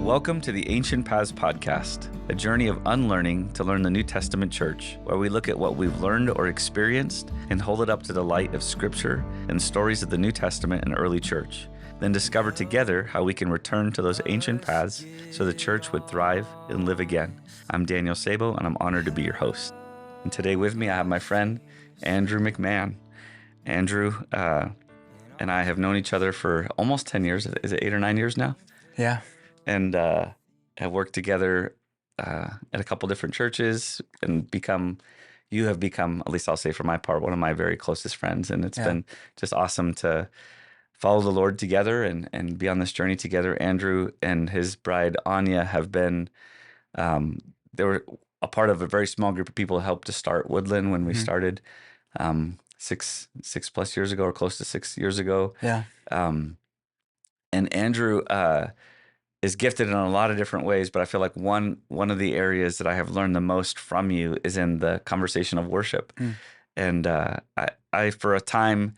Welcome to the Ancient Paths Podcast, a journey of unlearning to learn the New Testament church, where we look at what we've learned or experienced and hold it up to the light of Scripture and stories of the New Testament and early church, then discover together how we can return to those ancient paths so the church would thrive and live again. I'm Daniel Sabo, and I'm honored to be your host. And today with me, I have my friend, Andrew McMahon. Andrew and I have known each other for almost 10 years. Is it 8 or 9 years now? Yeah. And have worked together at a couple different churches and you have become, at least I'll say for my part, one of my very closest friends. And it's been just awesome to follow the Lord together and be on this journey together. Andrew and his bride, Anya, have been, they were a part of a very small group of people who helped to start Woodland when we started 6+ years ago, or close to 6 years ago. Yeah. And Andrew is gifted in a lot of different ways, but I feel like one of the areas that I have learned the most from you is in the conversation of worship. And I for a time,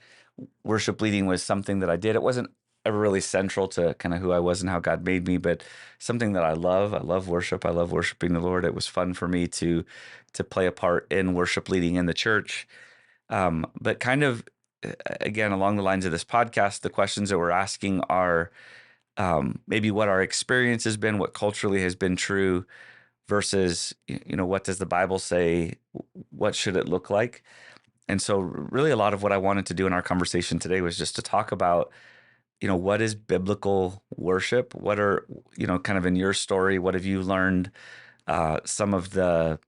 worship leading was something that I did. It wasn't ever really central to kind of who I was and how God made me, but something that I love. I love worship. I love worshiping the Lord. It was fun for me to play a part in worship leading in the church. But kind of, again, along the lines of this podcast, the questions that we're asking are maybe what our experience has been, what culturally has been true, versus, what does the Bible say? What should it look like? And so really a lot of what I wanted to do in our conversation today was just to talk about, what is biblical worship? What are, kind of in your story, what have you learned? Some of the,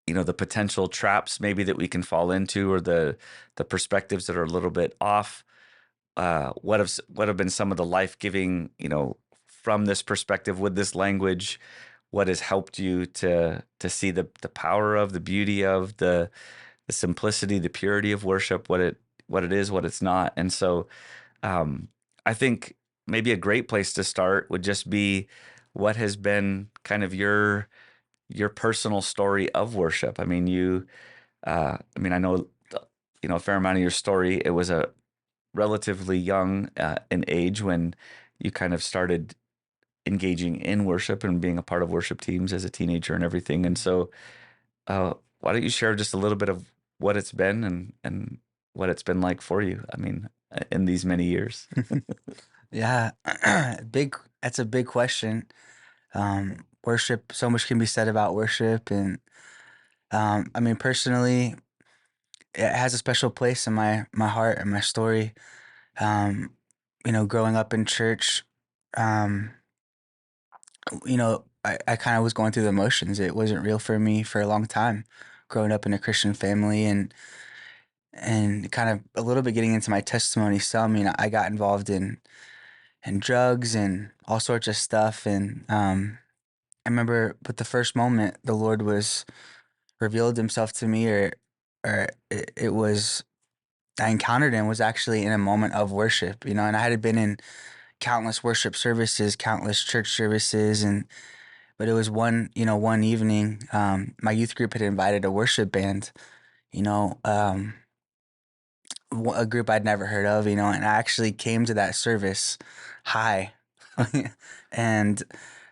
the potential traps maybe that we can fall into, or the perspectives that are a little bit off. What have been some of the life-giving, from this perspective with this language? What has helped you to see the power of, the beauty of, the simplicity, the purity of worship, what it is, what it's not. And so I think maybe a great place to start would just be what has been kind of your personal story of worship. I mean, I know, a fair amount of your story. It was a relatively young in age when you kind of started engaging in worship and being a part of worship teams as a teenager and everything. And so why don't you share just a little bit of what it's been and what it's been like for you, in these many years? Yeah. That's a big question. Worship, so much can be said about worship. And personally, it has a special place in my heart and my story. Growing up in church, um, I kind of was going through the motions. It wasn't real for me for a long time, growing up in a Christian family and kind of a little bit getting into my testimony. I got involved in drugs and all sorts of stuff. And I remember, but the first moment the Lord was revealed Himself to me, or it was I encountered Him, was actually in a moment of worship. And I had been in countless worship services, countless church services, but it was one evening. My youth group had invited a worship band. You know. A group I'd never heard of, and I actually came to that service high, and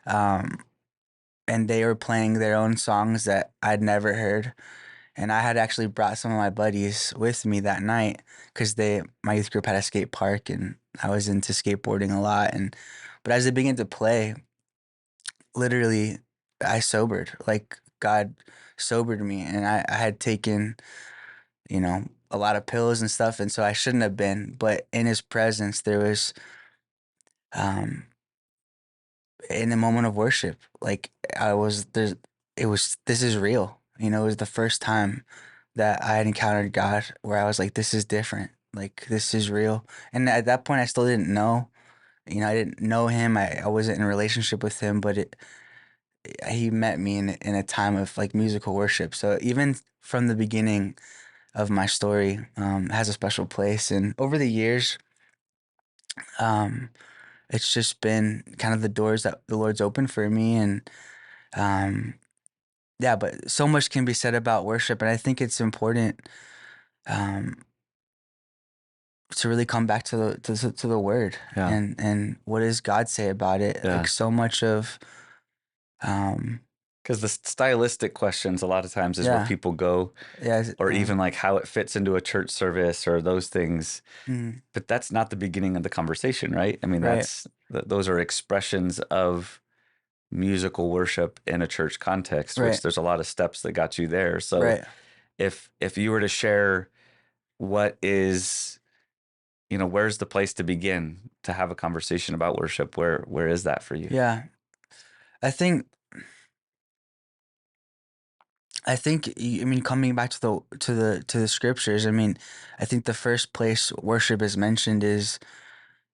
um, and they were playing their own songs that I'd never heard, and I had actually brought some of my buddies with me that night because my youth group had a skate park, and I was into skateboarding a lot, but as they began to play, literally, I sobered, like God sobered me, and I had taken a lot of pills and stuff, and so I shouldn't have been. But in His presence, there was, um, in the moment of worship, like I was there. It was This is real. It was the first time that I had encountered God, where I was like, this is different. Like this is real. And at that point, I still didn't know. I didn't know Him. I wasn't in a relationship with Him, but He met me in a time of like musical worship. So even from the beginning of my story, has a special place. And over the years, um, it's just been kind of the doors that the Lord's opened for me. And um, yeah, but so much can be said about worship. And I think it's important, um, to really come back to the word, Yeah. and what does God say about it? Like Yeah. so much of um Because the stylistic questions a lot of times is where yeah, people go, yeah, or yeah, even like how it fits into a church service or those things. mm, But that's not the beginning of the conversation, right? I mean, right, those are expressions of musical worship in a church context, which right, there's a lot of steps that got you there. So right. if you were to share what is, where's the place to begin to have a conversation about worship? Where is that for you? Yeah, I think I mean, coming back to the scriptures. I mean, I think the first place worship is mentioned is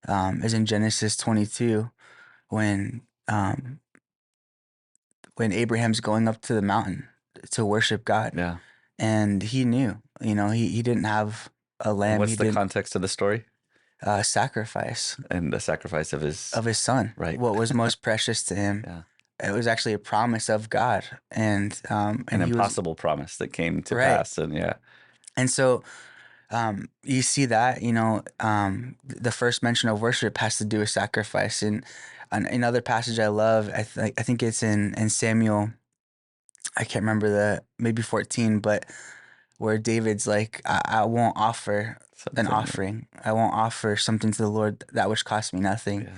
in Genesis 22, when um when Abraham's going up to the mountain to worship God, Yeah. and he knew, he didn't have a And lamb, he what's the didn't context of the story? sacrifice And the sacrifice of his, of his son, right. what was most precious to him. Yeah. It was actually a promise of God, An and he was impossible promise that came to right. pass. And yeah. And so you see that, the first mention of worship has to do with sacrifice. And another passage I love, I think it's in Samuel. I can't remember the maybe 14, but where David's like, I won't offer an Something. offering. I won't offer something to the Lord that which costs me nothing. Yeah.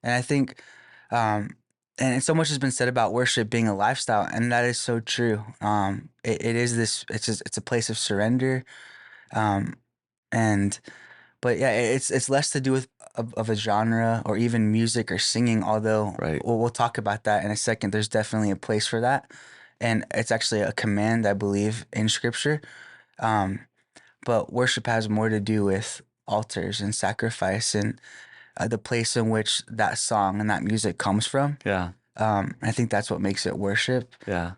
And I think, um, and so much has been said about worship being a lifestyle, and that is so true. It is this. It's a place of surrender. Um, and But yeah, it's less to do with of a genre or even music or singing. Although Right. we'll talk about that in a second. There's definitely a place for that, and it's actually a command, I believe, in Scripture. Um, but worship has more to do with altars and sacrifice, and the place in which that song and that music comes from. Yeah. I think that's what makes it worship. Yeah.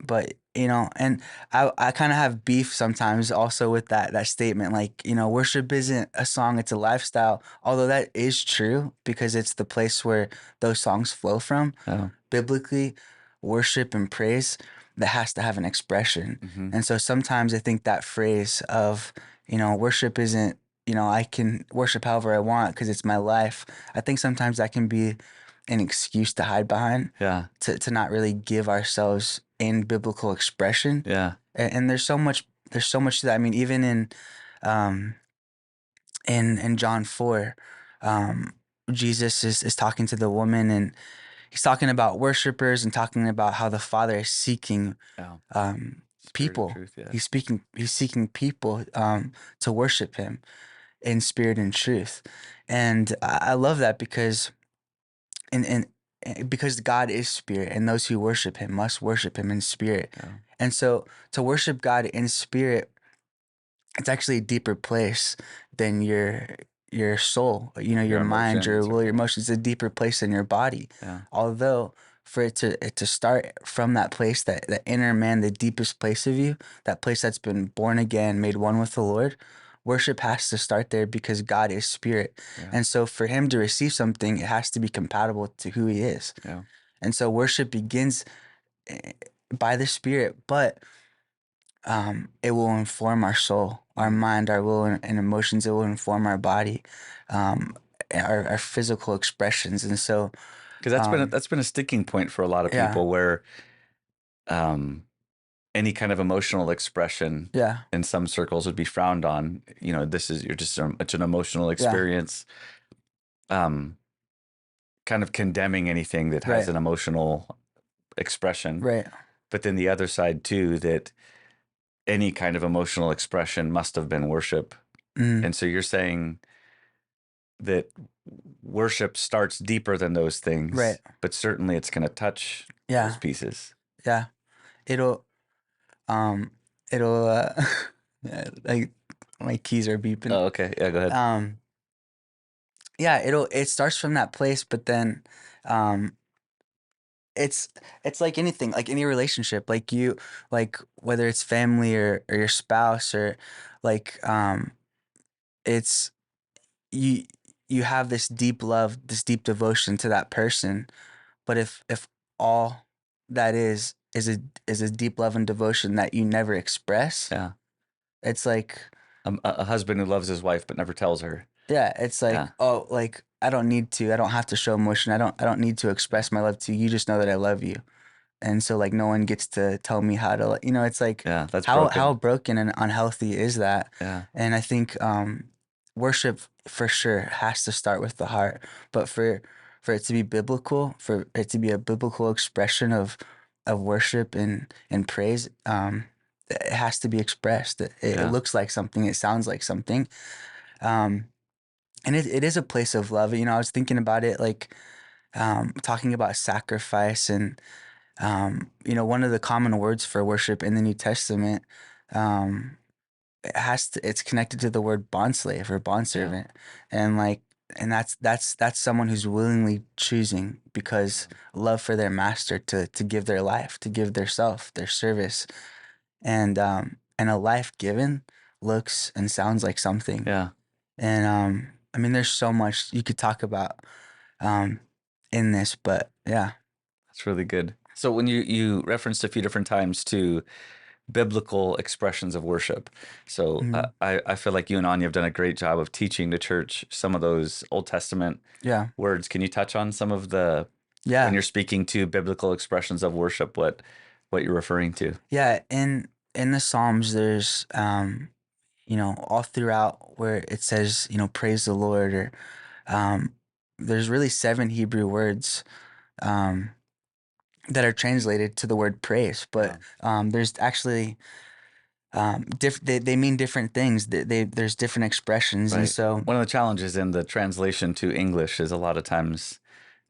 But and I kind of have beef sometimes also with that statement. Like, worship isn't a song, it's a lifestyle. Although that is true because it's the place where those songs flow from. Oh. Biblically, worship and praise, that has to have an expression. Hmm. And so sometimes I think that phrase of, worship isn't, I can worship however I want because it's my life. I think sometimes that can be an excuse to hide behind, Yeah. to not really give ourselves in biblical expression. Yeah. And there's so much to that. I mean, even um in John 4, um Jesus is talking to the woman, and he's talking about worshipers and talking about how the Father is seeking Oh. Spirit of people. truth. Yeah. He's seeking people to worship him in spirit and truth. And I love that because God is spirit, and those who worship him must worship him in spirit. Yeah. And so to worship God in spirit, it's actually a deeper place than your soul, Your your mind, your emotions. will, Or your emotions. It's a deeper place than your body. yeah. Although for it to start from that place, that inner man, the deepest place of you, that place that's been born again, made one with the Lord, worship has to start there because God is spirit. Yeah. And so for him to receive something, it has to be compatible to who he is. Yeah. And so worship begins eh, by the spirit, but it will inform our soul, our Mm. mind, our will, and emotions. It will inform our body, um, our physical expressions. And so, Because um, that's been a sticking point for a lot of yeah, people, where um, any kind of emotional expression yeah, in some circles would be frowned on. This is you're just it's an emotional yeah, experience. Um, Kind of condemning anything that has right, an emotional expression. right, But then the other side too, that any kind of emotional expression must have been worship. mm, And so you're saying that worship starts deeper than those right, things, but certainly it's going to touch those yeah, pieces. yeah. It'll, um, it'll, yeah, like my keys are beeping. Oh, okay. Yeah, go ahead. Um, yeah, it starts from that place, but then, um, it's it's like anything, like any relationship, like whether it's family or your spouse, or like it's you you have this deep love, this deep devotion to that person. But if all that is a deep love and devotion that you never express, Yeah. it's like a husband who loves his wife but never tells her. Yeah, it's like, Yeah, oh, like I don't need to. I don't have to show emotion. I don't need to express my love to you. You just know that I love you. And so like no one gets to tell me how to, it's like yeah, that's how broken. broken and unhealthy is that? Yeah, And I think worship for sure has to start with the heart, but for it to be biblical, for it to be a biblical expression of worship and praise, it has to be expressed. It yeah, looks like something, it sounds like something. Um, and it is a place of love. I was thinking about it like talking about sacrifice and one of the common words for worship in the New Testament, um, it's connected to the word bondslave or yeah, bondservant, and like, and that's someone who's willingly choosing because love for their master to give their life, to give their self, their service, and a life given looks and sounds like something, yeah. and I mean, there's so much you could talk about um, in this, but yeah, That's really good. So when you referenced a few different times to biblical expressions of worship, so mhm, I feel like you and Anya have done a great job of teaching the church some of those Old Testament yeah, words. Can you touch on some of the when yeah. you're speaking to biblical expressions of worship, what you're referring to? Yeah, in the Psalms, there's all throughout where it says, praise the Lord, or um, there's really seven Hebrew words um, that are translated to the word praise, but Yeah. there's actually they mean different things. There's different expressions, and Right. so One of the challenges in the translation to English is a lot of times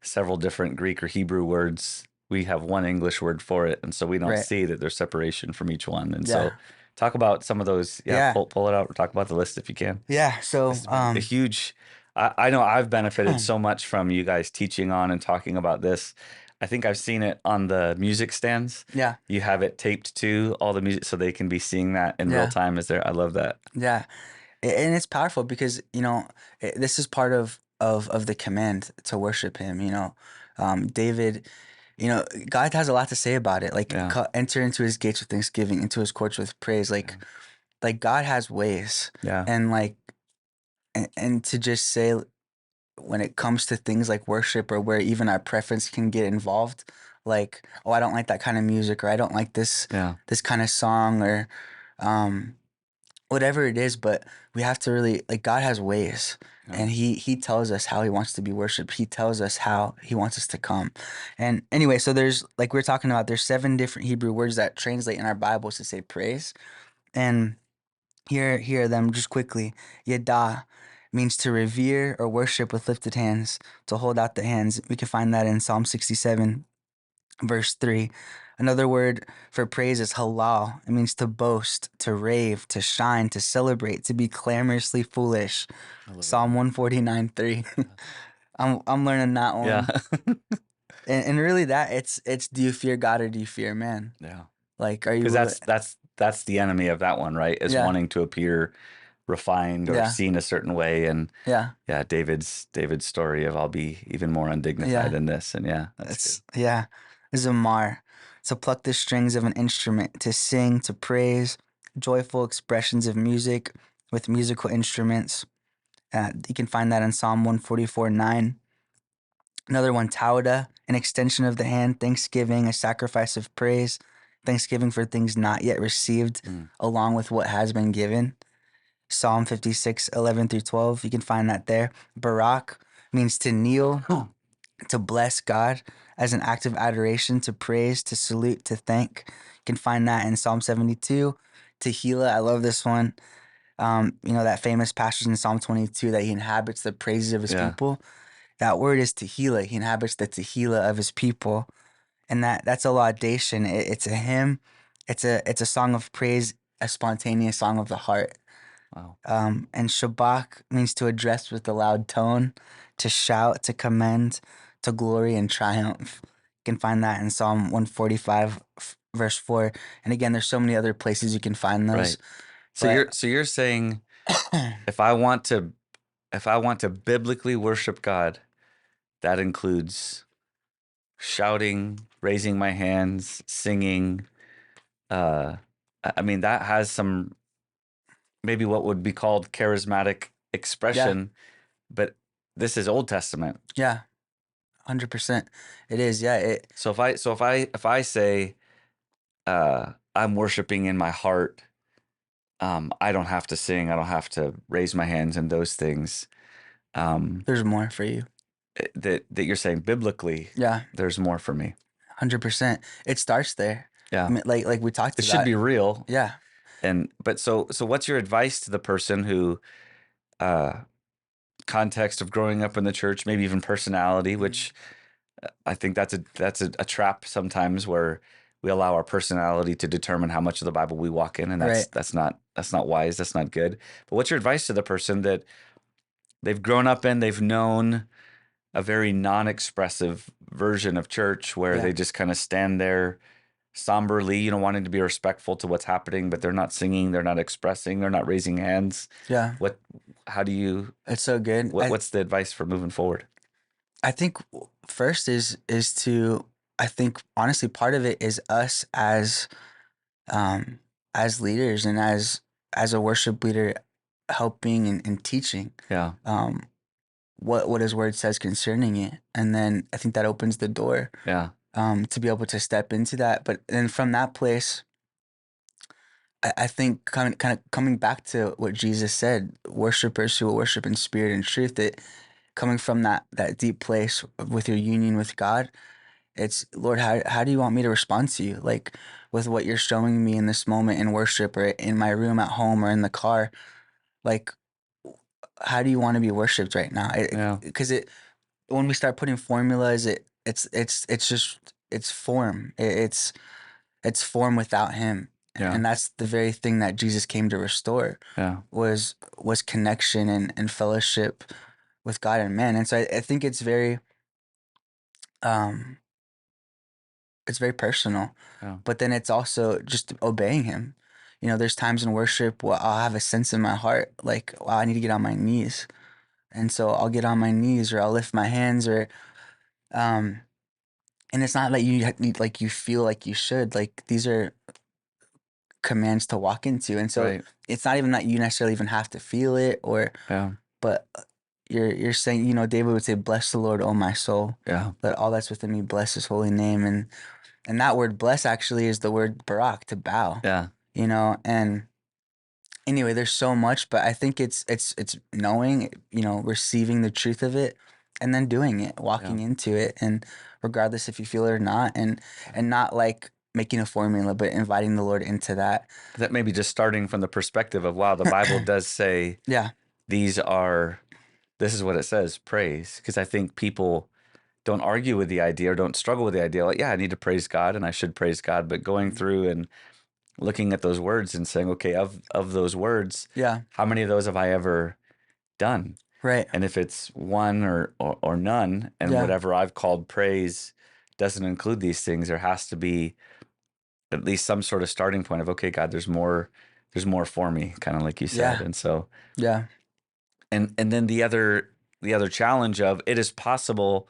several different Greek or Hebrew words. We have one English word for it, and so we don't right, see that there's separation from each one. And so, yeah, talk about some of those. Yeah, yeah, pull it out. Or talk about the list if you can. yeah. This So has been a huge. I know I've benefited so much from you guys teaching on and talking about this. I think I've seen it on the music stands. yeah, You have it taped to all the music so they can be seeing that in real yeah, time. Is there? I love that. yeah. And it's powerful because this is part of the command to worship him. David, God has a lot to say about it, like Yeah. enter into his gates with thanksgiving, into his courts with praise, Yeah. like God has ways, Yeah. and like and to just say when it comes to things like worship or where even our preference can get involved, like, oh, I don't like that kind of music, or I don't like Yeah. this kind of song, or um whatever it is, but we have to really, like, God has ways, Yeah. and he tells us how he wants to be worshiped. He tells us how he wants us to come. And anyway, so there's, like we are talking about, there's seven different Hebrew words that translate in our Bibles to say praise. And here are them just quickly. Yada means to revere or worship with lifted hands, to hold out the hands. We can find that in Psalm 67 verse 3. Another word for praise is halal. It means to boast, to rave, to shine, to celebrate, to be clamorously foolish. I love that Psalm one. 149 3. I'm learning that Yeah. one. And really that it's do you fear God or do you fear man? Yeah. Like are Because you that's the enemy of that one, right? Is yeah, wanting to appear refined or yeah, seen a certain way. And yeah, yeah, David's story of I'll be even more undignified yeah. than this. And yeah, that's good. It's yeah. Zamar. To pluck the strings of an instrument, to sing, to praise, joyful expressions of music with musical instruments. You can find that in Psalm 144 9. Another one, Tauda, an extension of the hand, thanksgiving, a sacrifice of praise, thanksgiving for things not yet received, Mm. along with what has been given. Psalm 56 11 through 12. You can find that there. Barak means to kneel, to bless God as an act of adoration, to praise, to salute, to thank. You can find that in Psalm 72. Tehillah, I love this one. That famous passage in Psalm 22 that he inhabits the praises of his Yeah. people. That word is Tehillah. He inhabits the Tehillah of his people. And that's a laudation. It's a hymn. It's a song of praise, a spontaneous song of the heart. Wow. And Shabach means to address with a loud tone, to shout, to commend, to glory and triumph. You can find that in Psalm 145, verse 4. And again, there's so many other places you can find those. Right. So But you're saying if I want to if I want to biblically worship God, that includes shouting, raising my hands, singing. Uh, I mean, that has some maybe what would be called charismatic Yeah. expression, but this is Old Testament. Yeah. 100%. It is. Yeah. So if I say I'm worshiping in my heart, I don't have to sing, I don't have to raise my hands and those things. Um, There's more for you. that you're saying biblically, Yeah. there's more for me. 100%. It starts there. I Yeah, mean, like we talked it should about. be real. Yeah. And but so what's your advice to the person who uh context of growing up in the church, maybe even personality, Mm. which I think that's a trap sometimes where we allow our personality to determine how much of the Bible we walk in, and Right. that's not wise, that's not good. But what's your advice to the person that they've grown up in, they've known a very non-expressive version of church where Yeah. they just kind of stand there somberly, wanting to be respectful to what's happening, but they're not singing, they're not expressing, they're not raising hands. Yeah. What, how do you, It's so good. what's the advice for moving forward? I think first is to, I think honestly part of it is us um as leaders and as a worship leader helping and teaching Yeah, um what his word says concerning it. And then I think that opens the door yeah, to be able to step into that. But then from that place, I think kind of coming back to what Jesus said, worshipers who will worship in spirit and truth, that coming from that deep place with your union with God, it's Lord, how do you want me to respond to you? Like with what you're showing me in this moment in worship or in my room at home or in the car, like how do you want to be worshipped right now? yeah, Because when we start putting formulas, it's just it's form. It's form without him, yeah, and that's the very thing that Jesus came to restore yeah, was connection and fellowship with God and man. And so I think um it's very personal, yeah, but then it's also just obeying him. There's times in worship where I'll have a sense in my heart like, wow, I need to get on my knees. And so I'll get on my knees or I'll lift my hands or um and it's not like like you feel like you should. Like these are commands to walk into. And so right, it's not even that you necessarily even have to feel it or yeah, but you're saying, David would say, bless the Lord, oh my soul. yeah, Let all that's within me bless his holy name. And that word bless actually is the word barak, to bow. yeah, And anyway, there's so much, but I think it's knowing, receiving the truth of it and then doing it, yeah. walking into it, and regardless if you feel it or not, and not like making a formula, but inviting the Lord into that. That maybe just starting from the perspective of, wow, the Bible does say Yeah. these are, this is what it says, praise. Because I think people don't argue with the idea or don't struggle with the idea. Like, yeah, I need to praise God and I should praise God. But going Mm. through and looking at those words and saying, okay, of those words, Yeah. how many of those have I ever done? Right. And if it's one or none, and Yeah. whatever I've called praise doesn't include these things, there has to be at least some sort of starting point of, okay, God, there's more for me, kind of like you said. Yeah. And so, Yeah. and then the other challenge of it is possible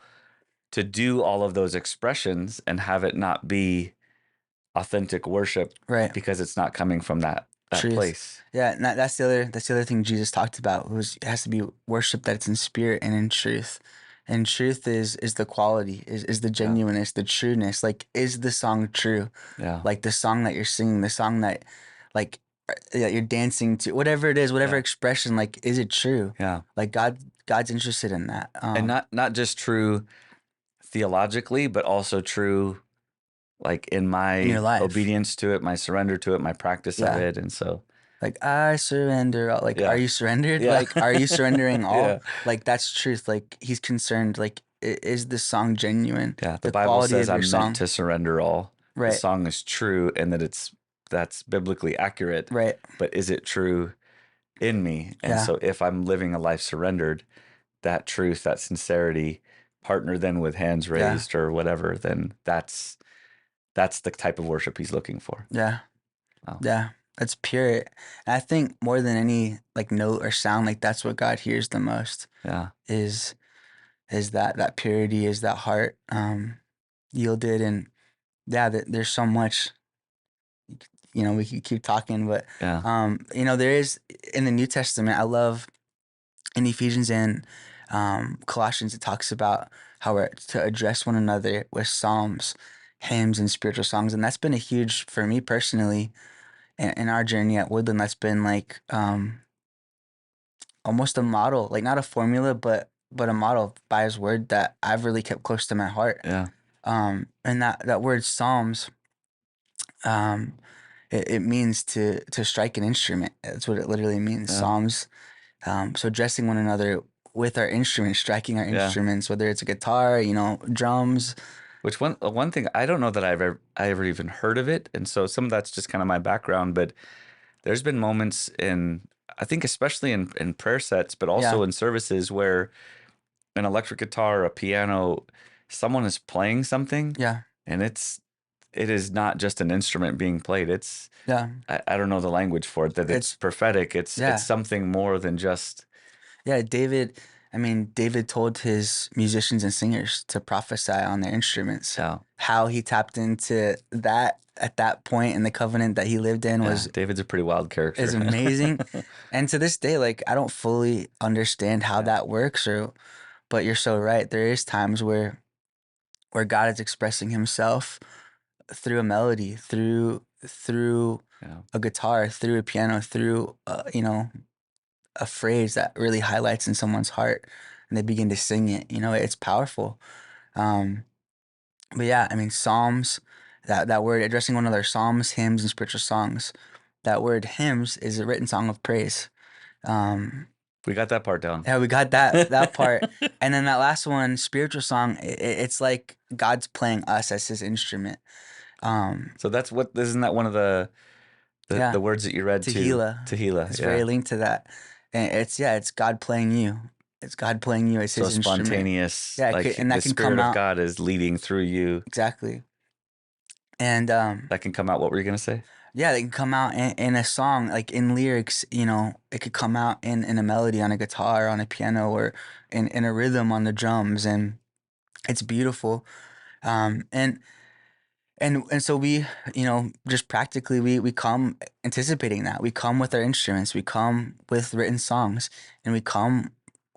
to do all of those expressions and have it not be authentic worship Right. because it's not coming from that Truth. place. Yeah, and that's the other thing Jesus talked about was it has to be worship that's in spirit and in truth. And truth is the quality, is the Yeah. genuineness, the trueness. Like, is the song true? Yeah. Like the song that you're singing, the song like that you're dancing to, whatever it is, whatever Yeah. expression, like, is it true? Yeah. Like God's interested in that. And not just true theologically, but also true like in In your my life. obedience to it, my surrender to it, my practice of Yeah. it. And so, Like, I surrender all. Like, are yeah. you surrendered? Yeah. Like, are you surrendering all? Yeah. Like, that's truth. Like, he's concerned. Like, is this song genuine? Yeah. The The Bible quality says of your I'm meant song. to surrender all. The Right. song is true and that's biblically accurate, Right. but is it true in me? And Yeah. so if I'm living a life surrendered, that truth, that sincerity, partner then with hands Yeah. raised or whatever, then that's the type of worship he's looking for. Yeah. Wow. Yeah. That's pure. And I think more than any like note or sound, like that's what God hears the most Yeah. is that purity, is that heart yielded. And yeah, there's so much we could keep talking, but Yeah. there is in the New Testament. I love in Ephesians and Colossians. It talks about how we're to address one another with psalms, hymns, and spiritual songs, and that's been a huge for me personally in our journey at Woodland. That's been like almost a model, like not a formula, but a model by His Word that I've really kept close to my heart. Yeah. And that word psalms, um, it means to strike an instrument. That's what it literally means. Yeah. Psalms. So dressing one another with our instruments, striking our Yeah. instruments, whether it's a guitar, drums. Which one thing I don't know that I ever even heard of it, and so some of that's just kind of my background. But there's been moments in, I think especially in prayer sets, but also Yeah, in services where an electric guitar, a piano, someone is playing something, yeah, and it is not just an instrument being played. It's yeah. I don't know the language for it, that it's It's prophetic. It's yeah, something more than just yeah. David. I mean, David told his musicians and singers to prophesy on their instruments. yeah, How he tapped into that at that point in the covenant that he lived in yeah. was David's a pretty wild is character. amazing. And to this day, like I don't fully understand how Yeah, that works, or but you're so right. There is times where God is expressing Himself through a melody, through yeah, a guitar, through a piano, through a phrase that really highlights in someone's heart, and they begin to sing it. It's powerful. Um, but yeah, I mean, Psalms. That word addressing one another, Psalms, hymns, and spiritual songs. That word hymns is a written song of praise. Um, we got that part down. yeah, we got that part, and then that last one, spiritual song. It's like God's playing us as His instrument. Um, So that's what isn't that one of the yeah, words that you read to Tehillah Tehillah? is very Yeah. linked to that, and it's God playing you. It's God playing you as So His instrument. spontaneous, Yeah, like and the that can come Spirit of out God is leading through you. exactly, and That can come out. What were you gonna say? yeah, they can come out in a song, like in lyrics. It could come out in a melody on a guitar, on a piano, or in a rhythm on the drums, and it's beautiful. And so we, just practically we come anticipating that. We come with our instruments, we come with written songs, and we come,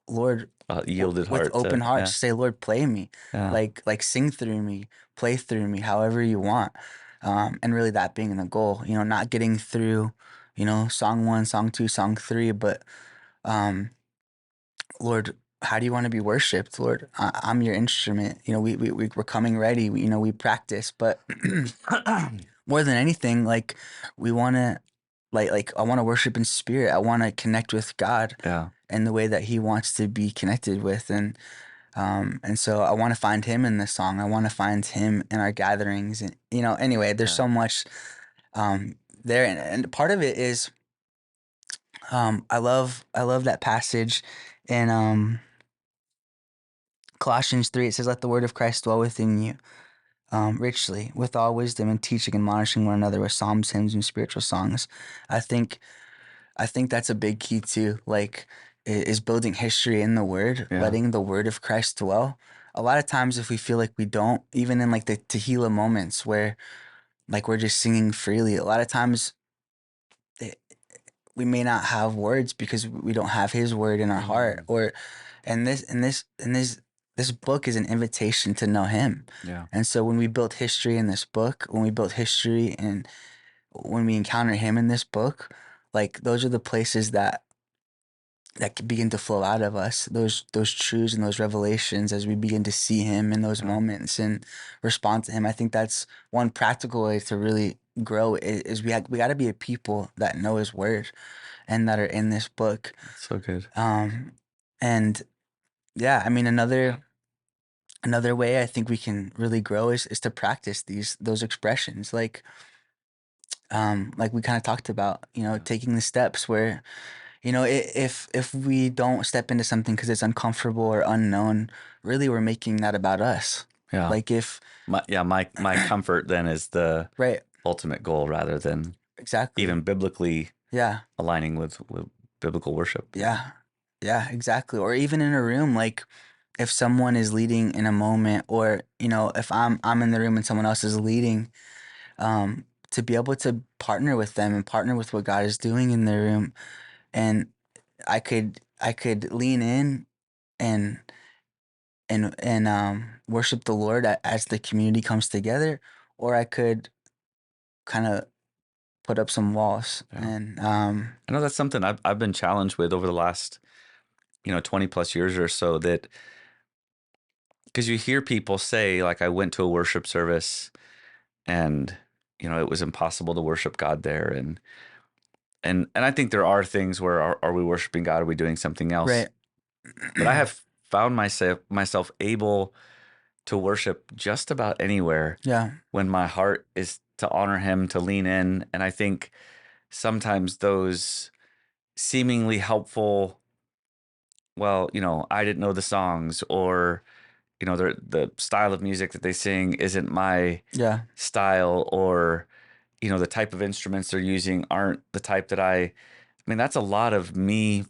Lord, Yielded with heart open to hearts yeah, to say, Lord, play me, yeah, like sing through me, play through me, however you want. And really that being the goal, not getting through, song one, song two, song three, but um, Lord, how do you want to be worshipped? Lord, I'm your instrument. We're coming ready. We practice, but more than anything, like we want to, like I want to worship in spirit. I want to connect with God yeah, in the way that He wants to be connected with, and so I want to find Him in this song. I want to find Him in our gatherings, and anyway, there's yeah. so much there, and part of it is I love that passage in Colossians 3. It says, "Let the word of Christ dwell within you." Richly, with all wisdom and teaching, admonishing one another with psalms, hymns, and spiritual songs. I think I think that's a big key too. Like, is building history in the Word, Yeah. letting the Word of Christ dwell. A lot of times, if we feel like we don't, even in like the Tehillah moments where like we're just singing freely, a lot of times it, we may not have words because we don't have His Word in our heart. Mm, Or and this book is an invitation to know Him. yeah, And so when we build history in this book, when we build history and when we encounter Him in this book, like those are the places that can begin to flow out of us. Those truths and those revelations as we begin to see Him in those yeah. moments and respond to Him. I think that's one practical way to really grow is we got to be a people that know His Word and that are in this book. That's so good. Um, and yeah, I mean another way I think we can really grow is to practice those expressions, like we kind of talked about, Yeah, taking the steps where, if we don't step into something because it's uncomfortable or unknown, really we're making that about us. yeah. Like if My comfort then is the right, ultimate goal rather than exactly, even biblically yeah, aligning with biblical worship. yeah, yeah, exactly. Or even in a room, like if someone is leading in a moment, or if I'm in the room and someone else is leading, to be able to partner with them and partner with what God is doing in their room. And I could lean in and worship the Lord as the community comes together, or I could kind of put up some walls. Yeah. And I know that's something I've been challenged with over the last, 20 plus years or so, that because you hear people say, like, I went to a worship service and, it was impossible to worship God there. And I think there are things where are we worshiping God? Are we doing something else? right, But I have found myself able to worship just about anywhere yeah, when my heart is to honor him, to lean in. And I think sometimes those seemingly helpful, well, I didn't know the songs, or, the style of music that they sing isn't my yeah, style, or, the type of instruments they're using aren't the type that I mean, that's a lot of me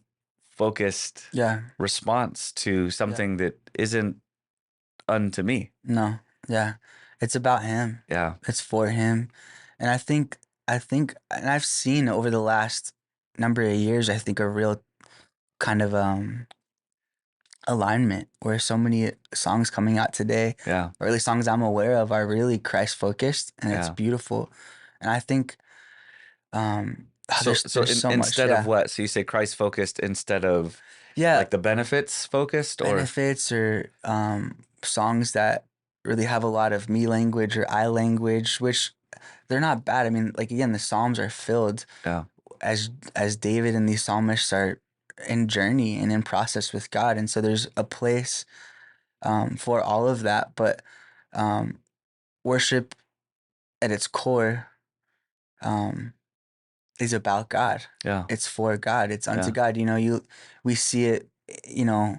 focused yeah, response to yeah. something that isn't unto me. No, yeah. It's about him. Yeah. It's for him. And and I've seen over the last number of years, I think a real kind of alignment where so many songs coming out today, Yeah. or at least songs I'm aware of, are really Christ focused, and it's Yeah. beautiful. And I think So, there's so much, instead of yeah. what? So you say Christ focused instead of Yeah, like the benefits focused, or benefits or songs that really have a lot of me language or I language, which they're not bad. I mean, like again, the Psalms are filled yeah, as David and these psalmists are in journey and in process with God, and so there's a place for all of that. But um, worship at its core um, is about God. yeah, It's for God. It's unto yeah, God. We see it. You know,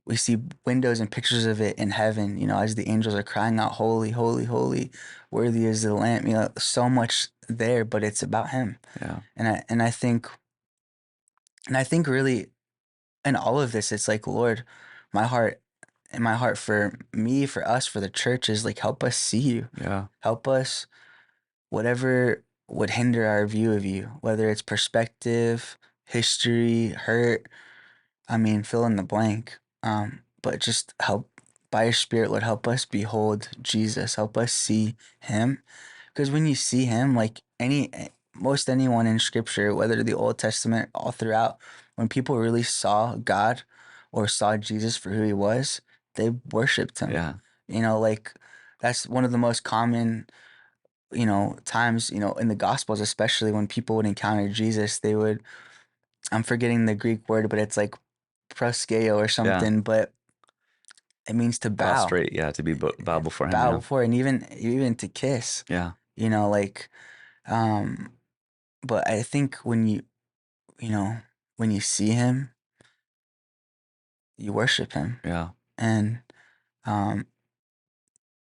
we see windows and pictures of it in heaven. As the angels are crying out, "Holy, holy, holy, worthy is the Lamb." So much there, but it's about Him. yeah, And I think really in all of this, it's like, Lord, my heart and my heart for me, for us, for the church is like, help us see you. yeah, Help us, whatever would hinder our view of you, whether it's perspective, history, hurt. I mean, fill in the blank. But just help by your spirit, Lord, help us behold Jesus. Help us see him. Because when you see him, like most anyone in scripture, whether the Old Testament, all throughout, when people really saw God or saw Jesus for who he was, they worshiped him. yeah, Like that's one of the most common, times, in the gospels, especially when people would encounter Jesus, they would, I'm forgetting the Greek word, but it's like proskeo or yeah. something, but it means to bow, Prostrate, yeah, to be bow before him. bow Yeah, before, and even to kiss, yeah, like, um, but I think you know, when you see him, you worship him. yeah, And, um,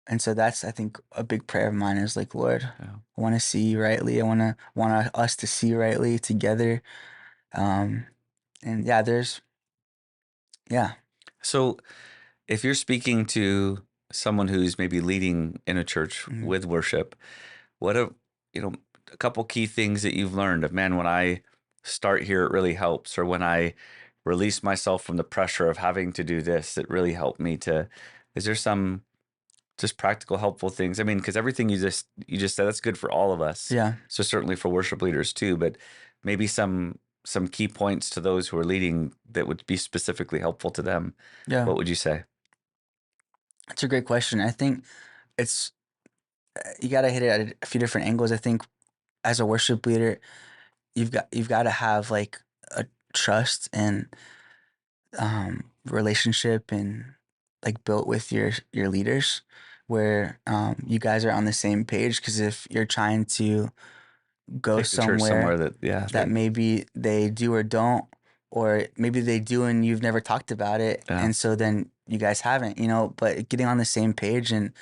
and so that's, I think, a big prayer of mine is like, Lord, yeah. I want to see you rightly. I want us to see rightly together. Um, and yeah, yeah. So if you're speaking to someone who's maybe leading in a church Mhm. with worship, what a you know a couple key things that you've learned of, man, when I start here it really helps, or when I release myself from the pressure of having to do this, it really helped me to. Is there some just practical helpful things? I mean, because everything you just said, that's good for all of us, Yeah. so certainly for worship leaders too, but maybe some key points to those who are leading that would be specifically helpful to them. Yeah. What would you say? It's a great question. I think it's, you got to hit it at a few different angles. I think as a worship leader, you've got to have like a trust and relationship and like built with your leaders where you guys are on the same page, because if you're trying to go Take the church somewhere somewhere that, yeah, that maybe they do or don't, or maybe they do and you've never talked about it, yeah. and so then you guys haven't, but getting on the same page and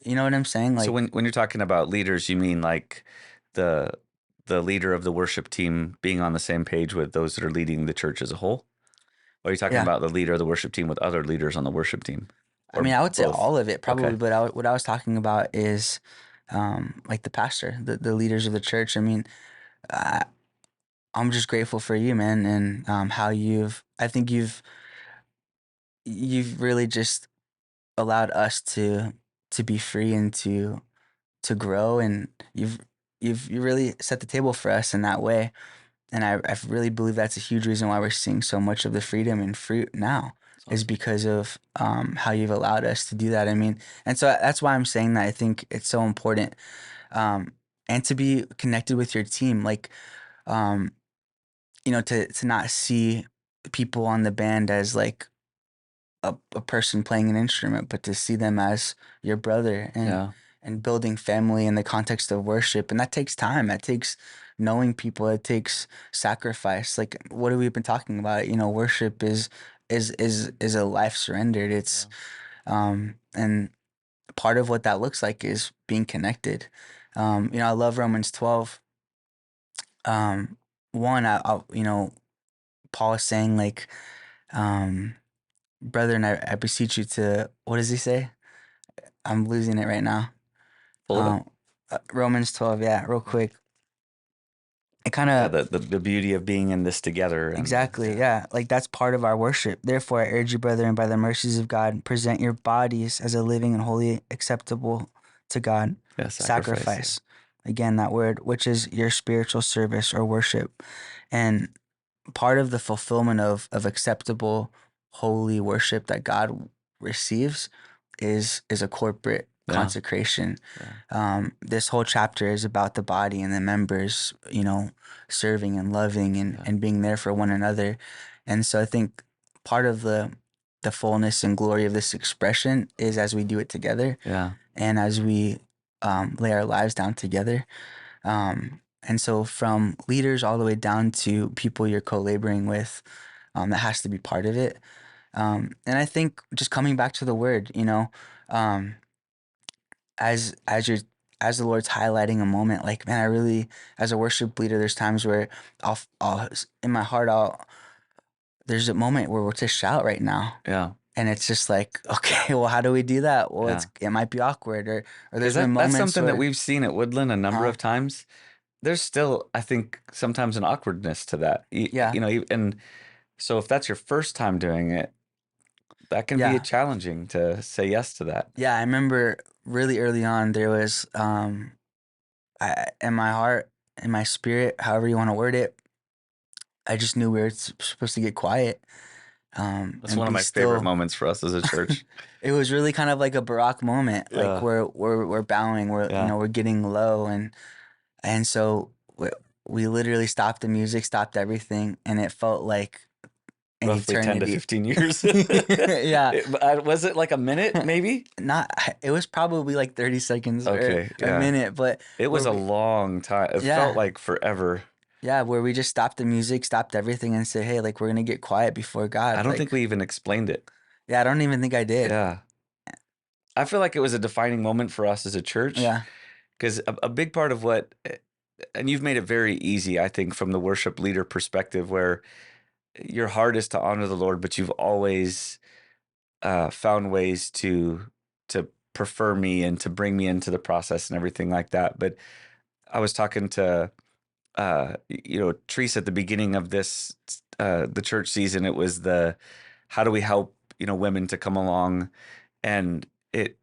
you know what I'm saying, So like, when you're talking about leaders, you mean like the the leader of the worship team being on the same page with those that are leading the church as a whole? Or are you talking yeah. about the leader of the worship team with other leaders on the worship team? I Or mean, I would say both? all of it Okay. probably, but what I was talking about is like the pastor, the leaders of the church. I mean, I, I'm just grateful for you, man, and how I think you've really just allowed us to be free and to grow, and you really set the table for us in that way. And I really believe that's a huge reason why we're seeing so much of the freedom and fruit now It's is awesome. because of how you've allowed us to do that. I mean, and so that's why I'm saying that I think it's so important, um, and to be connected with your team, like, um, to not see people on the band as like a person playing an instrument, but to see them as your brother, Yeah. and building family in the context of worship. And that takes time. That takes knowing people. It takes sacrifice. Like what have we been talking about? Worship is a life surrendered. It's Yeah. and part of what that looks like is being connected. I love Romans 12. Um, one, Paul is saying like, um, brethren, I beseech you to, what does he say? I'm losing it right now. Pull it up. Um, Romans 12, yeah, real Yeah. quick. It kind Yeah. of, The beauty of being in this together, and exactly, yeah. yeah, like that's part of our worship. Therefore, I urge you, brethren, by the mercies of God, present your bodies as a living and holy, acceptable to God Yeah. Sacrifice. Yeah. sacrifice. Again, that word, which is your spiritual service or worship. And part of the fulfillment of acceptable, holy worship that God receives is a corporate Yeah. consecration. Yeah. This whole chapter is about the body and the members, serving and loving Yeah. and being there for one another. And so I think part of the fullness and glory of this expression is as we do it together Yeah. and as we lay our lives down together. And so from leaders all the way down to people you're co-laboring with, that has to be part of it. And I think just coming back to the word, um, as you're as the Lord's highlighting a moment, like man, I really, as a worship leader, there's times where I'll in my heart, there's a moment where we're to shout right now. Yeah. And it's just like, okay, well, how do we do that? Well, Yeah. it might be awkward, or Because there's been that's moments something that where, we've seen at Woodland a number huh? of times. There's still, I think, sometimes an awkwardness to that. Yeah, And so if that's your first time doing it, that can be yeah. challenging to say yes to that. Yeah, I remember really early on there was in my heart, in my spirit, however you want to word it, I just knew we were supposed to get quiet, That's and one of be my favorite still. moments for us as a church. It was really kind of like a Baroque moment, like Yeah. we're bowing, Yeah. we're getting low, and so we literally stopped the music, stopped everything, and it felt like an Roughly 10 to eternity. 15 years. Yeah, Was it like a minute, maybe? not. It was probably like 30 seconds or Okay. a Yeah. minute, but It was where a we, long time. It felt yeah. like forever. Yeah, where we just stopped the music, stopped everything, and said, "Hey, like we're gonna get quiet before I God." don't think Like, we even explained it. yeah, I don't even think I did. Yeah. I feel like it was a defining moment for us as a church Yeah. because a big part of what, and you've made it very easy, I think, from the worship leader perspective, where your heart is to honor the Lord, but you've always found ways to prefer me and to bring me into the process and everything like that. But I was talking to Teresa at the beginning of this the church season. It was the how do we help women to come along, and it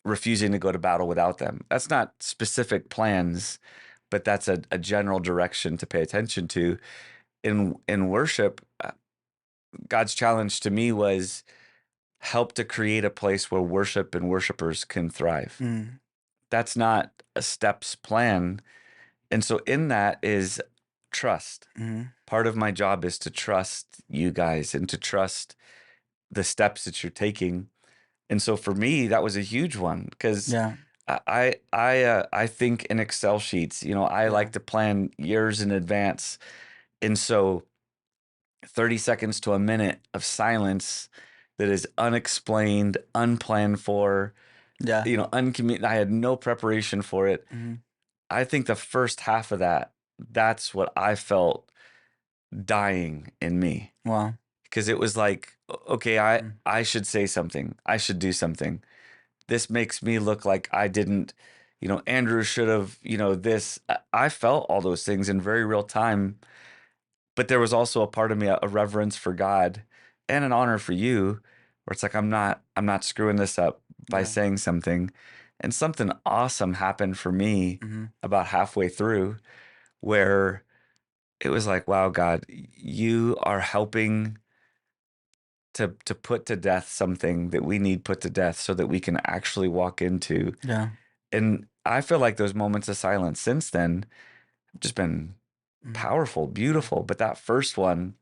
refusing to go to battle without them. That's not specific plans, but that's a general direction to pay attention to in worship. God's challenge to me was help to create a place where worship and worshipers can thrive. Mm, That's not a steps plan. And so in that is trust. mm, Part of my job is to trust you guys and to trust the steps that you're taking. And so for me, that was a huge one because yeah. I think in Excel sheets. I Yeah. like to plan years in advance, and so 30 seconds to a minute of silence that is unexplained, unplanned for, Yeah. I had no preparation for it. Mm, I think the first half of that's what I felt dying in me wow. because it was like, okay, I Mm, I should say something. I should do something. This makes me look like I didn't Andrew should have, this. I felt all those things in very real time, but there was also a part of me, a reverence for God and an honor for you, where it's like I'm not screwing this up by Yeah. saying something. And something awesome happened for me Mm-hmm. about halfway through where it was like, wow, God, you are helping to put to death something that we need put to death so that we can actually walk into. Yeah. And I feel like those moments of silence since then have just been Mm-hmm. powerful, beautiful. But that first one,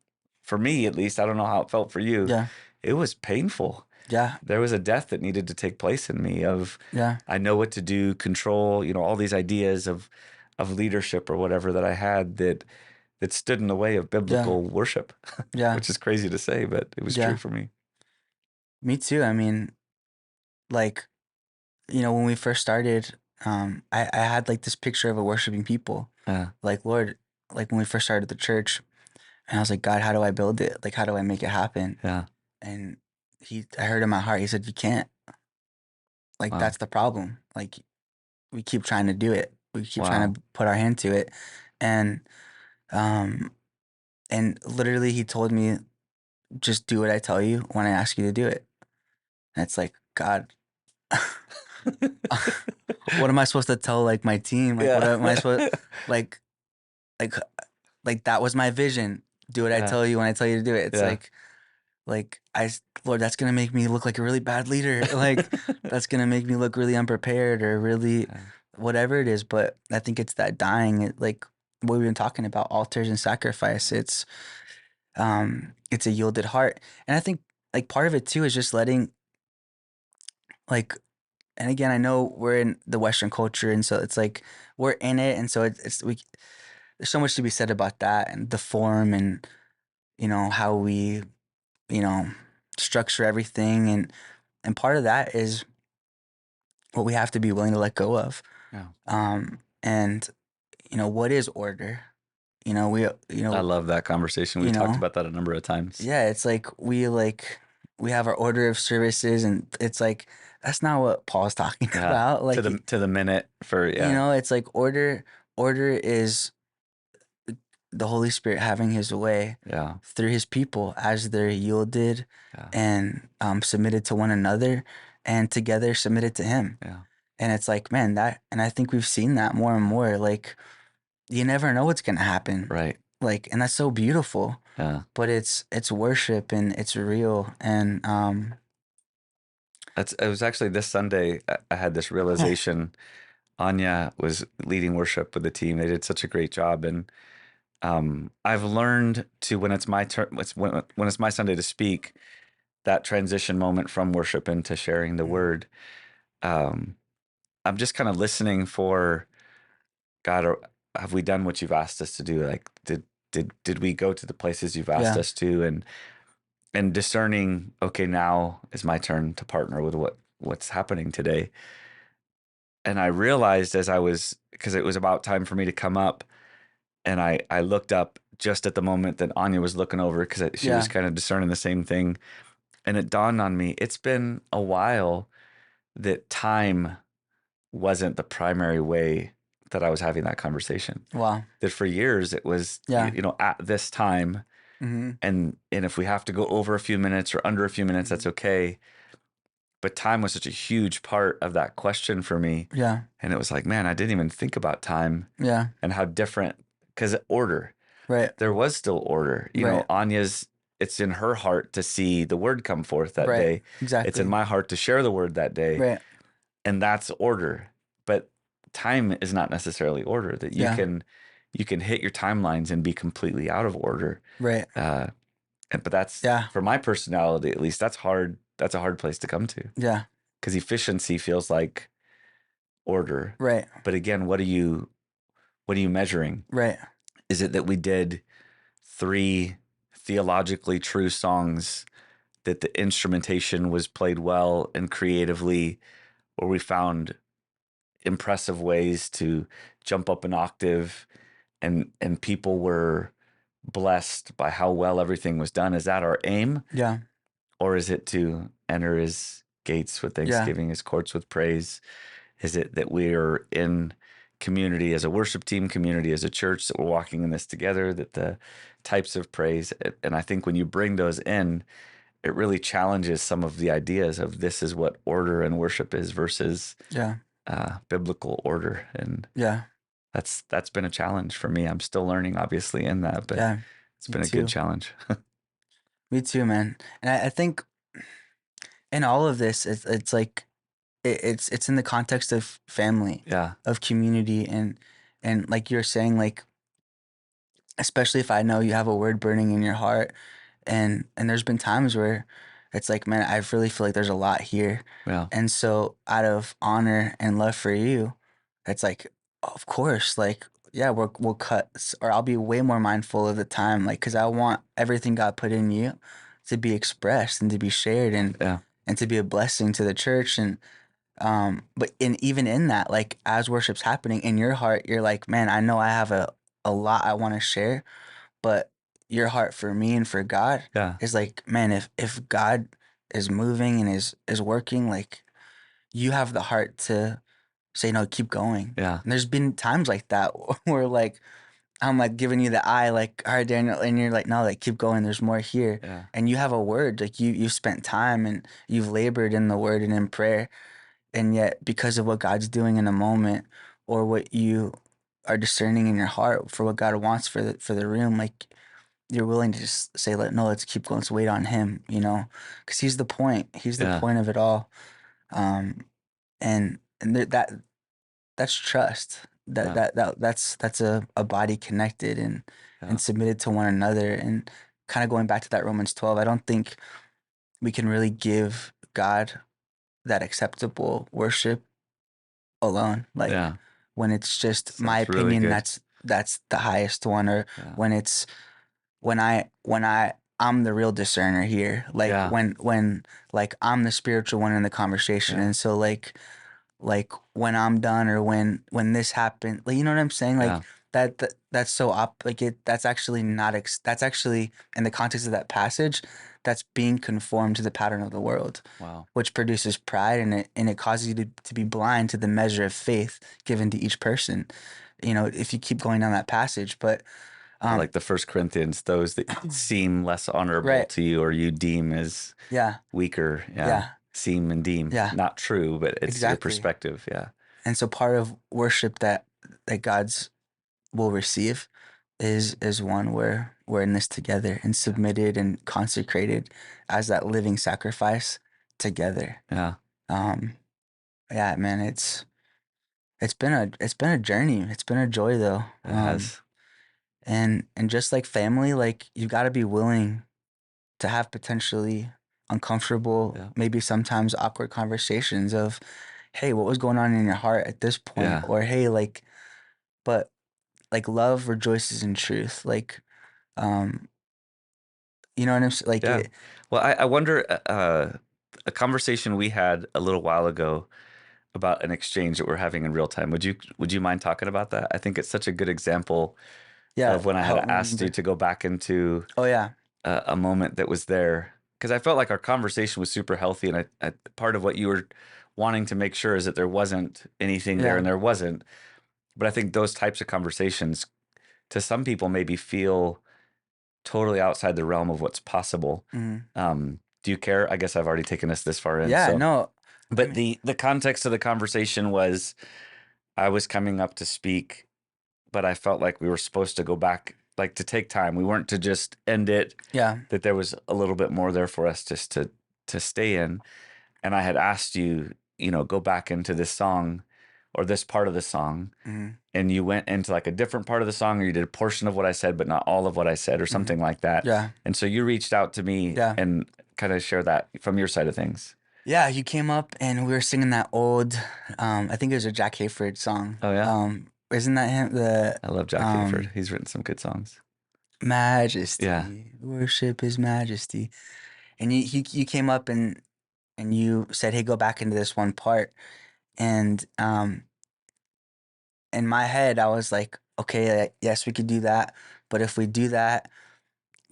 for me at least, I don't know how it felt for you, Yeah. it was painful. Yeah. There was a death that needed to take place in me of Yeah. I know what to do, control, all these ideas of leadership or whatever that I had that stood in the way of Yeah. biblical worship, Yeah. which is crazy to say, but it was true Yeah. for me. Me too. I mean, like, when we first started, I had like this picture of a worshiping people. Yeah, Like, Lord, like when we first started the church, and I was like, God, how do I build it? Like, how do I make it happen? yeah, And I heard in my heart, he said, you can't. Like, wow, that's the problem. Like, we keep trying to do it. We keep trying wow, to put our hand to it. And, um, and literally he told me, just do what I tell you when I ask you to do it. And it's like, God, what am I supposed to tell like my team? Like, what yeah, am I supposed like, like, like that was my vision. Do what I yeah, tell you when I tell you to do it. It's yeah, like Lord, that's gonna make me look like a really bad leader. Like, that's gonna make me look really unprepared or really yeah, whatever it is. But I think it's that dying, like what we've been talking about, altars and sacrifice. yeah, It's a yielded heart, and I think like part of it too is just letting like. And again, I know we're in the Western culture, and so it's like we're in it, and so it's we. There's so much to be said about that and the form, and how we you know structure everything, and part of that is what we have to be willing to let go of. yeah. And what is order? We I love that conversation. you We've talked know about that a number of times. yeah, it's we have our order of services, and it's like that's not what Paul's talking Yeah, about. to Like, the minute for yeah, it's like order is the Holy Spirit having his way yeah, through his people as they're yielded yeah, and submitted to one another, and together submitted to him. yeah. And it's like, man, and I think we've seen that more and more. Like, you never know what's gonna happen. Right. Like, and that's so beautiful. Yeah. But it's worship and it's real. And It was actually this Sunday I had this realization. Anya was leading worship with the team. They did such a great job, and I've learned to when it's my turn, when it's my Sunday to speak, that transition moment from worship into sharing the Mm. word. Um, I'm just kind of listening for God. Have we done what you've asked us to do? Like, did we go to the places you've asked Yeah, us to, and discerning? Okay, now is my turn to partner with what's happening today. And I realized as I was, because it was about time for me to come up, and I looked up just at the moment that Anya was looking over because she was yeah, kind of discerning the same thing, and it dawned on me it's been a while that time wasn't the primary way that I was having that conversation. wow, That for years it was yeah, at this time, mm-hmm. and if we have to go over a few minutes or under a few minutes, Mm-hmm. that's okay. But time was such a huge part of that question for me. Yeah, And it was like, man, I didn't even think about time yeah, and how different, because order, right, there was still order. right, Anya's, it's in her heart to see the word come forth that right, day. It's in exactly, my heart to share the word that day. right, And that's order. But time is not necessarily order, that yeah, you can hit your timelines and be completely out of order. right, Uh, but that's yeah, for my personality, at least that's hard. That's a hard place to come to yeah, because efficiency feels like order. right, But again, what are you measuring? right, Is it that we did 3 theologically true songs, that the instrumentation was played well and creatively, or we found impressive ways to jump up an octave, and people were blessed by how well everything was done? Is that our aim? yeah, Or is it to enter his gates with yeah, thanksgiving, his courts with praise? Is it that we're in community as a worship team, community as a church, that we're walking in this together, that the types of praise, and I think when you bring those in, it really challenges some of the ideas of this is what order and worship is versus Yeah. biblical order. And Yeah. that's been a challenge for me. I'm still learning, obviously, in that, but Yeah. it's Me been a good too. challenge. Me too, man. And I think in all of this, it's like it's in the context of family, Yeah, of community, and like you're saying, like especially if I know you have a word burning in your heart, and there's been times where it's like, man, I really feel like there's a lot here, yeah, and so out of honor and love for you, it's like, of course, like yeah, we'll cut, or I'll be way more mindful of the time, like because I want everything God put in you to be expressed and to be shared yeah, and to be a blessing to the church. And but even in that, like as worship's happening in your heart, you're like, man, I know I have a lot I want to share, but your heart for me and for God yeah, is like, man, if God is moving and is working, like you have the heart to say no, keep going. yeah, And there's been times like that where like I'm like giving you the eye, like, all right, Daniel, and you're like, no, like keep going. There's more here, yeah, and you have a word, like you've spent time and you've labored in the word and in prayer, and yet because of what God's doing in a moment or what you are discerning in your heart for what God wants for the room, like you're willing to just say, "Let no, let's keep going. Let's wait on Him," because He's the point. He's the yeah, point of it all. Um, and that's trust. yeah, That's a body connected yeah, and submitted to one another. And kind of going back to that Romans 12, I don't think we can really give God that acceptable worship alone. Like yeah. when it's just my That's really opinion, good. that's the highest one, or Yeah, when it's when I'm the real discerner here. Like yeah, when like I'm the spiritual one in the conversation, yeah, and so like when I'm done or when this happened, like you know what I'm saying, like yeah. that's so up like it that's actually not that's actually in the context of that passage, that's being conformed to the pattern of the world, Wow. which produces pride, and it causes you to be blind to the measure of faith given to each person, if you keep going down that passage. But Yeah, um like the First Corinthians, those that seem less honorable right, to you or you deem as yeah, weaker. Yeah. yeah, Seem and deem. yeah, Not true, but it's your exactly. perspective. Yeah. And so part of worship that God's will receive is one where we're in this together and Yeah. submitted and consecrated as that living sacrifice together. Yeah. Um, yeah, man, it's been a journey. It's been a joy though. It has. And just like family, like you got to be willing to have potentially uncomfortable, Yeah. maybe sometimes awkward conversations of, hey, what was going on in your heart at this point? Yeah. Or hey, like, but like love rejoices in truth. Like, um, you know what I'm saying? Like Yeah. it, Well, I wonder a conversation we had a little while ago about an exchange that we're having in real time. Would you mind talking about that? I think it's such a good example yeah, of when I had help me asked you remember. to go back into Oh yeah, a moment that was there because I felt like our conversation was super healthy, and part of what you were wanting to make sure is that there wasn't anything there, yeah, and there wasn't. But I think those types of conversations, to some people, maybe feel totally outside the realm of what's possible. mhm. Do you care? I guess I've already taken us this far in. Yeah. So, No, I but mean, the context of the conversation was I was coming up to speak, but I felt like we were supposed to go back, like to take time. We weren't to just end it, yeah, that there was a little bit more there for us just to stay in. And I had asked you, go back into this song or this part of the song, hmm, and you went into like a different part of the song, or you did a portion of what I said but not all of what I said, or hmm, something like that. yeah, And so you reached out to me yeah, and kind of share that from your side of things. yeah. You came up and we were singing that old, I think it was a Jack Hayford song. Oh yeah, Isn't that him? The I love Jack Hayford. He's written some good songs. Yeah, Majesty, worship His Majesty, and you came up and you said, hey, go back into this one part, and in my head, I was like, okay, yes, we could do that. But if we do that,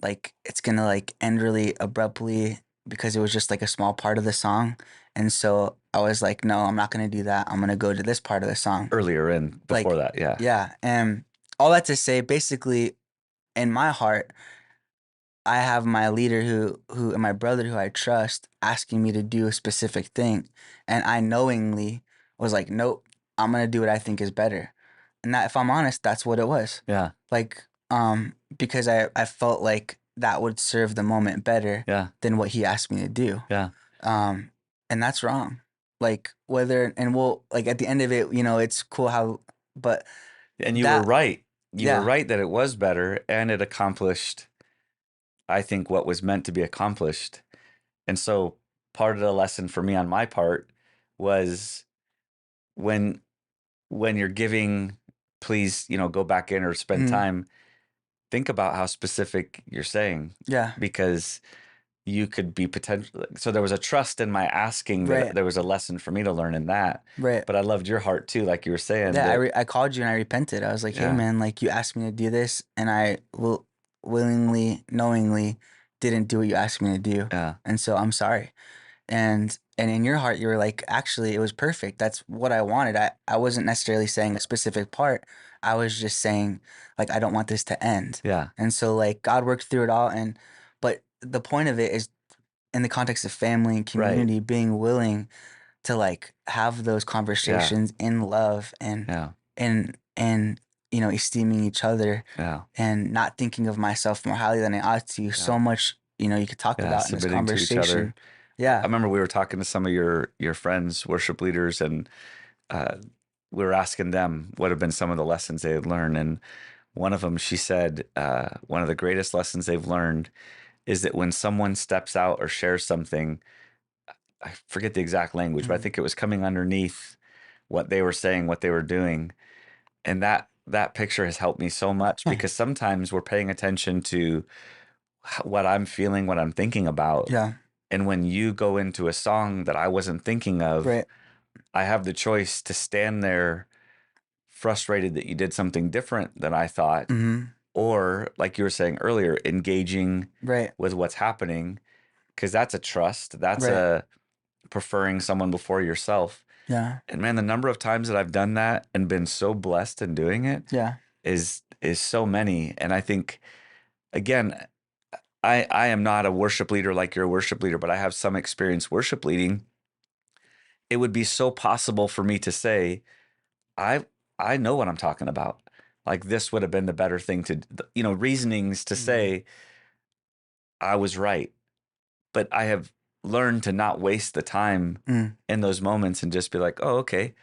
like, it's gonna like end really abruptly because it was just like a small part of the song. And so I was like, no, I'm not going to do that. I'm going to go to this part of the song. Earlier in before Like, that, yeah. yeah. And all that to say, basically, in my heart, I have my leader and my brother who I trust asking me to do a specific thing. And I knowingly was like, nope, I'm going to do what I think is better. And that, if I'm honest, that's what it was. Yeah. Like, because I felt like that would serve the moment better Yeah. than what he asked me to do. Yeah. Um, and that's wrong. Like, whether, and we'll, like, at the end of it, it's cool how, but And you were that, right. You were yeah, right that it was better and it accomplished, I think, what was meant to be accomplished. And so part of the lesson for me on my part was when you're giving, please, go back in or spend mm, time, think about how specific you're saying, yeah, because you could be potential. So there was a trust in my asking that right, there was a lesson for me to learn in that. right. But I loved your heart too, like you were saying Yeah, that. I called you and I repented. I was like, "Hey, Yeah, man, like you asked me to do this, and I will willingly, knowingly didn't do what you asked me to do, yeah, and so I'm sorry." And in your heart, you were like, "Actually, it was perfect. That's what I wanted. I wasn't necessarily saying a specific part. I was just saying like I don't want this to end." yeah, And so like God worked through it all, and but the point of it is in the context of family and right, community, being willing to like have those yeah, conversations in love and yeah, and esteeming each other yeah, and not thinking of myself more highly than I ought to. yeah, So much you could talk yeah. about in this Submitting to each other. conversation. I Yeah. remember we were talking to some of your friends, worship leaders, and uh, we were asking them what have been some of the lessons they had learned. And one of them, she said, one of the greatest lessons they've learned is that when someone steps out or shares something, I forget the exact language, but I Mm. think it was coming underneath what they were saying, what they were doing. And that picture has helped me so much, because sometimes we're paying attention to what I'm feeling, what I'm thinking about. Yeah. And when you go into a song that I wasn't thinking of, Right. I have the choice to stand there frustrated that you did something different than I thought, Mm-hmm. or like you were saying earlier, engaging Right. with what's happening, because that's a trust. That's Right. a preferring someone before yourself. Yeah. And man, the number of times that I've done that and been so blessed in doing it Yeah. is so many. And I think, again, I am not a worship leader like you're a worship leader, but I have some experience worship leading. It would be so possible for me to say, I I know what I'm talking about. Like this would have been the better thing to, reasonings to Mm-hmm. say I was right. But I have learned to not waste the time Mm. in those moments and just be like, oh, okay,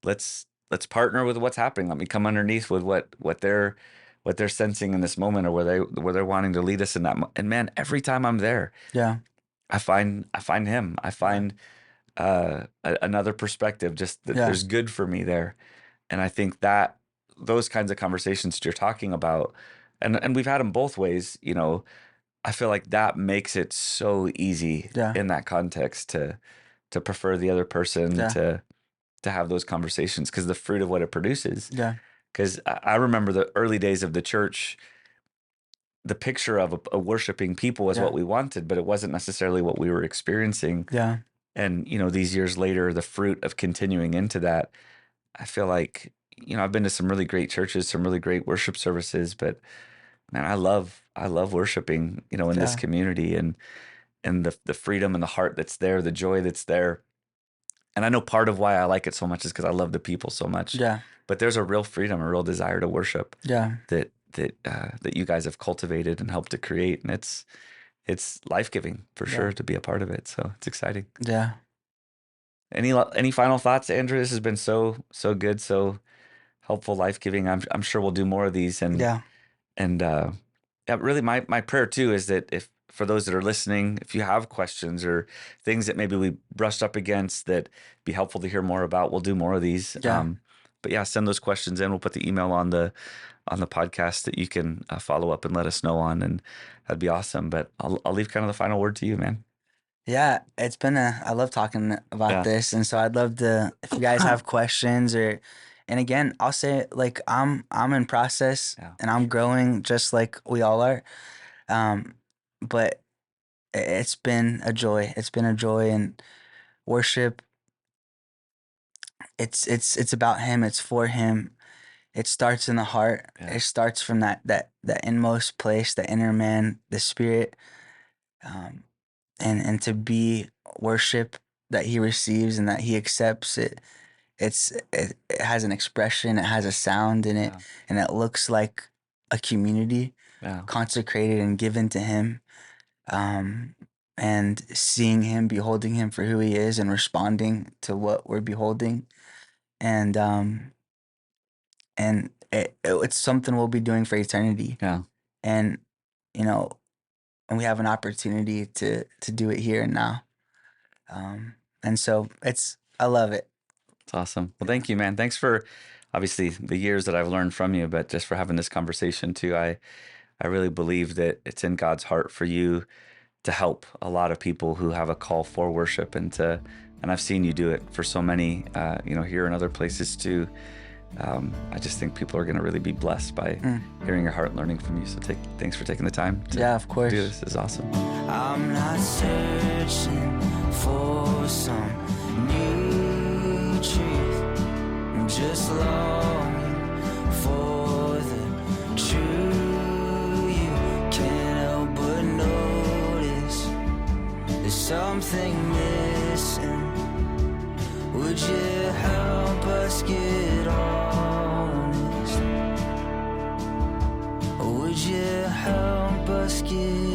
let's partner with what's happening. Let me come underneath with what they're sensing in this moment, or where they're wanting to lead us in that. And man, every time I'm there, Yeah. I find him. I Yeah. find another perspective. Just that Yeah. there's good for me there. And I think that those kinds of conversations you're talking about, and we've had them both ways. I feel like that makes it so easy Yeah. in that context to prefer the other person, Yeah. to have those conversations, because the fruit of what it produces. Yeah. Because I remember the early days of the church, the picture of a worshiping people was Yeah. what we wanted, but it wasn't necessarily what we were experiencing. Yeah. And these years later, the fruit of continuing into that, I feel like, I've been to some really great churches, some really great worship services, but man, I love worshiping, in this Yeah. community, and the freedom and the heart that's there, the joy that's there. And I know part of why I like it so much is because I love the people so much. Yeah. But there's a real freedom, a real desire to worship Yeah. that you guys have cultivated and helped to create, and it's life giving for Yeah. sure to be a part of it. So it's exciting. Yeah. Any final thoughts, Andrew? This has been so good, so helpful, life giving. I'm sure we'll do more of these, Yeah. and yeah, really, my prayer too is that, if for those that are listening, if you have questions or things that maybe we brushed up against that be helpful to hear more about, we'll do more of these. Yeah. But yeah, send those questions in. We'll put the email on the podcast that you can follow up and let us know on, and that'd be awesome. But I'll leave kind of the final word to you, man. Yeah, I love talking about Yeah, this. And so I'd love to, if you guys have questions and again, I'll say like, I'm in process yeah, and I'm growing just like we all are. Um, but it's been a joy. It's been a joy. And worship, it's about him, it's for him. It starts in the heart. Yeah. It starts from that inmost place, the inner man, the spirit, um, and to be worship that he receives and that he accepts it. It has an expression, it has a sound in it, Yeah. and it looks like a community Yeah. consecrated and given to him. Um, and seeing him, beholding him for who he is, and responding to what we're beholding, and it's something we'll be doing for eternity. Yeah. And you know, and we have an opportunity to do it here and now. And so I love it. It's awesome. Well, thank you, man. Thanks for obviously the years that I've learned from you, but just for having this conversation too. I really believe that it's in God's heart for you to help a lot of people who have a call for worship, and I've seen you do it for so many, here and other places too. I just think people are going to really be blessed by hearing your heart and learning from you. So thanks for taking the time to Yeah, of course. do this. It's awesome. I'm not searching for some new truth. I'm just longing for the truth. You can't help but notice there's something missing. Would you help us get honest? Would you help us get